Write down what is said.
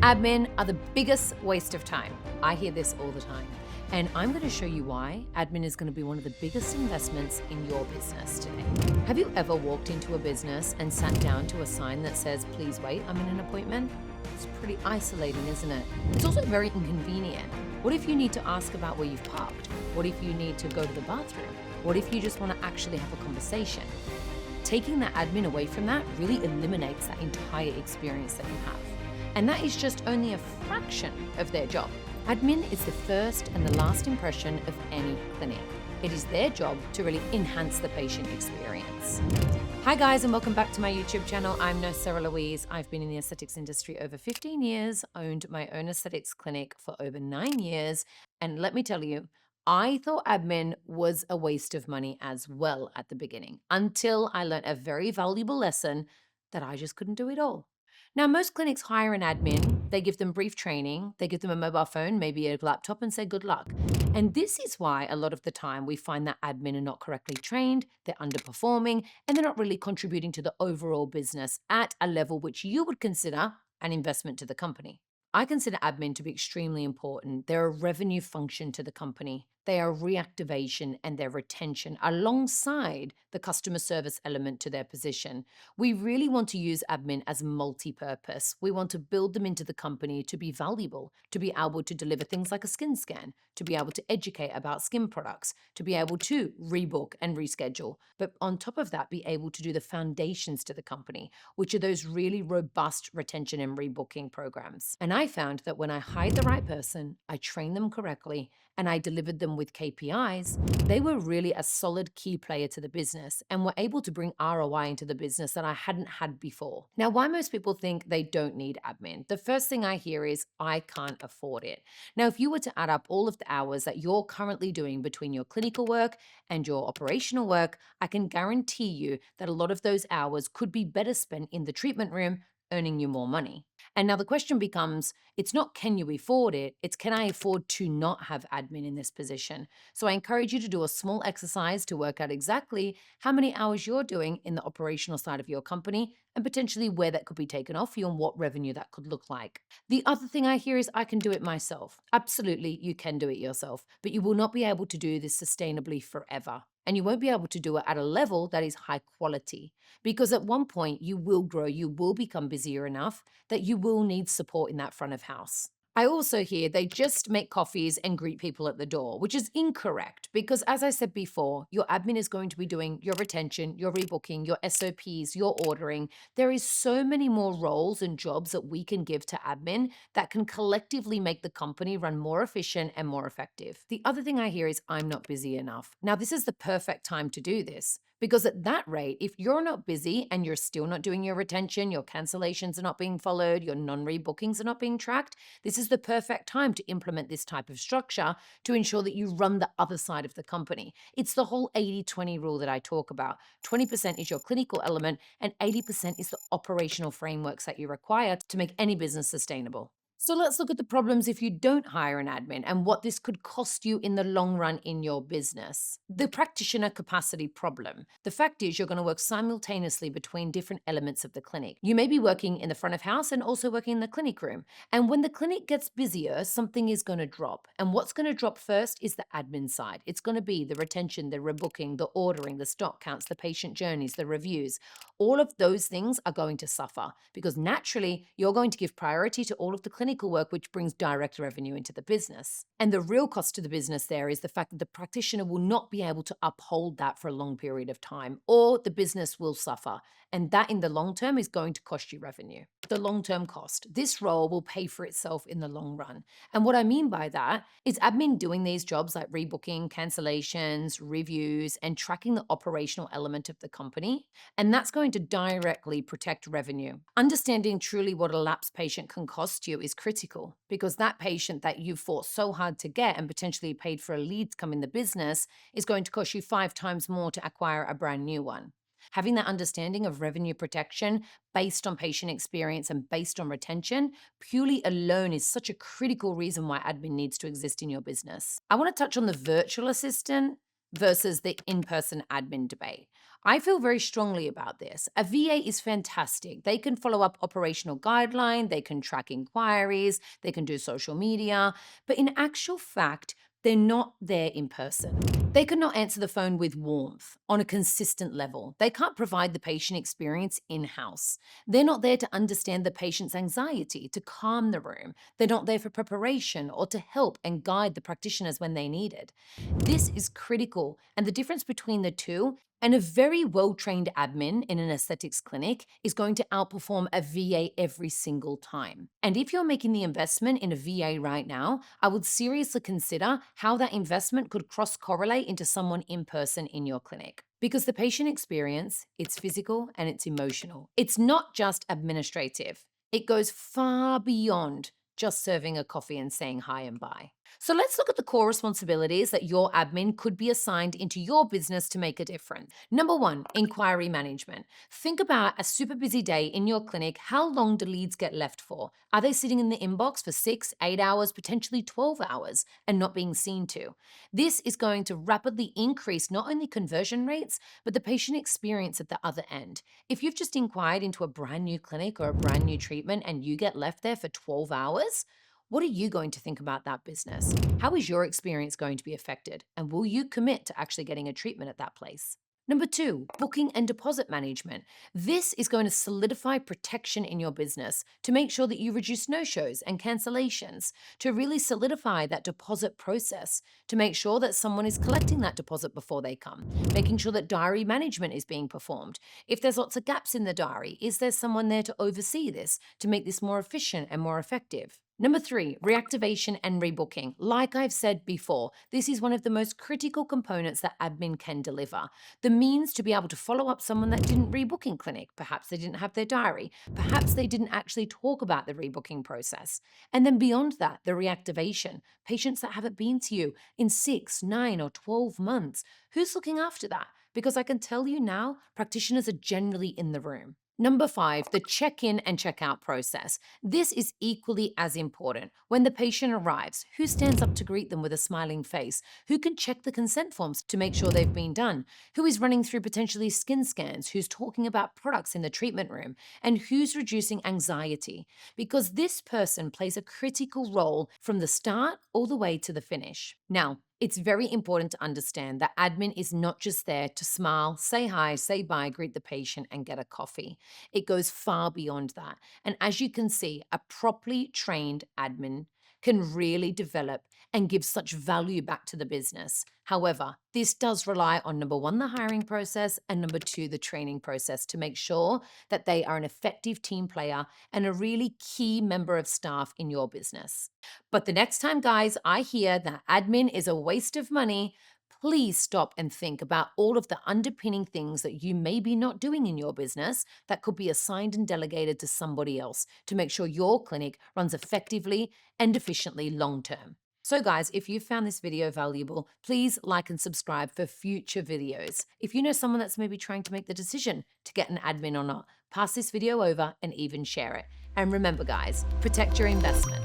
Admin are the biggest waste of time. I hear this all the time. And I'm going to show you why admin is going to be one of the biggest investments in your business today. Have you ever walked into a business and sat down to a sign that says, "Please wait, I'm in an appointment"? It's pretty isolating, isn't it? It's also very inconvenient. What if you need to ask about where you've parked? What if you need to go to the bathroom? What if you just want to actually have a conversation? Taking the admin away from that really eliminates that entire experience that you have. And that is just only a fraction of their job. Admin is the first and the last impression of any clinic. It is their job to really enhance the patient experience. Hi guys, and welcome back to my YouTube channel. I'm nurse SarahLouise. I've been in the aesthetics industry over 15 years, owned my own aesthetics clinic for over 9 years. And let me tell you, I thought admin was a waste of money as well at the beginning, until I learned a very valuable lesson that I just couldn't do it all. Now, most clinics hire an admin, they give them brief training, they give them a mobile phone, maybe a laptop, and say good luck. And this is why a lot of the time we find that admin are not correctly trained, they're underperforming, and they're not really contributing to the overall business at a level which you would consider an investment to the company. I consider admin to be extremely important. They're a revenue function to the company. They are reactivation and their retention alongside the customer service element to their position. We really want to use admin as multi-purpose. We want to build them into the company to be valuable, to be able to deliver things like a skin scan, to be able to educate about skin products, to be able to rebook and reschedule. But on top of that, be able to do the foundations to the company, which are those really robust retention and rebooking programs. And I found that when I hired the right person, I trained them correctly, and I delivered them with KPIs, they were really a solid key player to the business and were able to bring ROI into the business that I hadn't had before. Now, why most people think they don't need admin? The first thing I hear is, "I can't afford it." Now, if you were to add up all of the hours that you're currently doing between your clinical work and your operational work, I can guarantee you that a lot of those hours could be better spent in the treatment room, earning you more money. And now the question becomes, it's not can you afford it, it's can I afford to not have admin in this position? So I encourage you to do a small exercise to work out exactly how many hours you're doing in the operational side of your company and potentially where that could be taken off you and what revenue that could look like. The other thing I hear is I can do it myself. Absolutely, you can do it yourself, but you will not be able to do this sustainably forever. And you won't be able to do it at a level that is high quality because at one point you will grow, you will become busier enough that you will need support in that front of house. I also hear they just make coffees and greet people at the door, which is incorrect because, as I said before, your admin is going to be doing your retention, your rebooking, your SOPs, your ordering. There is so many more roles and jobs that we can give to admin that can collectively make the company run more efficient and more effective. The other thing I hear is I'm not busy enough. Now, this is the perfect time to do this. Because at that rate, if you're not busy and you're still not doing your retention, your cancellations are not being followed, your non-rebookings are not being tracked, this is the perfect time to implement this type of structure to ensure that you run the other side of the company. It's the whole 80-20 rule that I talk about. 20% is your clinical element and 80% is the operational frameworks that you require to make any business sustainable. So let's look at the problems if you don't hire an admin and what this could cost you in the long run in your business. The practitioner capacity problem. The fact is you're going to work simultaneously between different elements of the clinic. You may be working in the front of house and also working in the clinic room. And when the clinic gets busier, something is going to drop. And what's going to drop first is the admin side. It's going to be the retention, the rebooking, the ordering, the stock counts, the patient journeys, the reviews. All of those things are going to suffer because naturally you're going to give priority to all of the clinical work, which brings direct revenue into the business. And the real cost to the business there is the fact that the practitioner will not be able to uphold that for a long period of time, or the business will suffer. And that in the long term is going to cost you revenue. The long-term cost. This role will pay for itself in the long run. And what I mean by that is admin doing these jobs like rebooking, cancellations, reviews, and tracking the operational element of the company. And that's going to directly protect revenue. Understanding truly what a lapsed patient can cost you is critical because that patient that you fought so hard to get and potentially paid for a lead to come in the business is going to cost you 5 times more to acquire a brand new one. Having that understanding of revenue protection based on patient experience and based on retention purely alone is such a critical reason why admin needs to exist in your business. I want to touch on the virtual assistant versus the in-person admin debate. I feel very strongly about this. A VA is fantastic. They can follow up operational guideline, they can track inquiries, they can do social media, but in actual fact, they're not there in person. They cannot answer the phone with warmth on a consistent level. They can't provide the patient experience in-house. They're not there to understand the patient's anxiety, to calm the room. They're not there for preparation or to help and guide the practitioners when they need it. This is critical, and the difference between the two and a very well-trained admin in an aesthetics clinic is going to outperform a VA every single time. And if you're making the investment in a VA right now, I would seriously consider how that investment could cross-correlate into someone in person in your clinic. Because the patient experience, it's physical and it's emotional. It's not just administrative. It goes far beyond just serving a coffee and saying hi and bye. So let's look at the core responsibilities that your admin could be assigned into your business to make a difference. Number one, inquiry management. Think about a super busy day in your clinic. How long do leads get left for? Are they sitting in the inbox for 6, 8 hours, potentially 12 hours, and not being seen to? This is going to rapidly increase not only conversion rates, but the patient experience at the other end. If you've just inquired into a brand new clinic or a brand new treatment and you get left there for 12 hours, what are you going to think about that business? How is your experience going to be affected? And will you commit to actually getting a treatment at that place? Number two, booking and deposit management. This is going to solidify protection in your business to make sure that you reduce no-shows and cancellations, to really solidify that deposit process, to make sure that someone is collecting that deposit before they come, making sure that diary management is being performed. If there's lots of gaps in the diary, is there someone there to oversee this, to make this more efficient and more effective? Number three, reactivation and rebooking. Like I've said before, this is one of the most critical components that admin can deliver. The means to be able to follow up someone that didn't rebook in clinic. Perhaps they didn't have their diary. Perhaps they didn't actually talk about the rebooking process. And then beyond that, the reactivation. Patients that haven't been to you in 6, 9, or 12 months. Who's looking after that? Because I can tell you now, practitioners are generally in the room. Number five, the check-in and check-out process. This is equally as important. When the patient arrives, who stands up to greet them with a smiling face? Who can check the consent forms to make sure they've been done? Who is running through potentially skin scans? Who's talking about products in the treatment room? And who's reducing anxiety? Because this person plays a critical role from the start all the way to the finish. Now, it's very important to understand that admin is not just there to smile, say hi, say bye, greet the patient, and get a coffee. It goes far beyond that. And as you can see, a properly trained admin can really develop and give such value back to the business. However, this does rely on number one, the hiring process, and number two, the training process to make sure that they are an effective team player and a really key member of staff in your business. But the next time, guys, I hear that admin is a waste of money, please stop and think about all of the underpinning things that you may be not doing in your business that could be assigned and delegated to somebody else to make sure your clinic runs effectively and efficiently long term. So guys, if you found this video valuable, please like and subscribe for future videos. If you know someone that's maybe trying to make the decision to get an admin or not, pass this video over and even share it. And remember guys, protect your investment.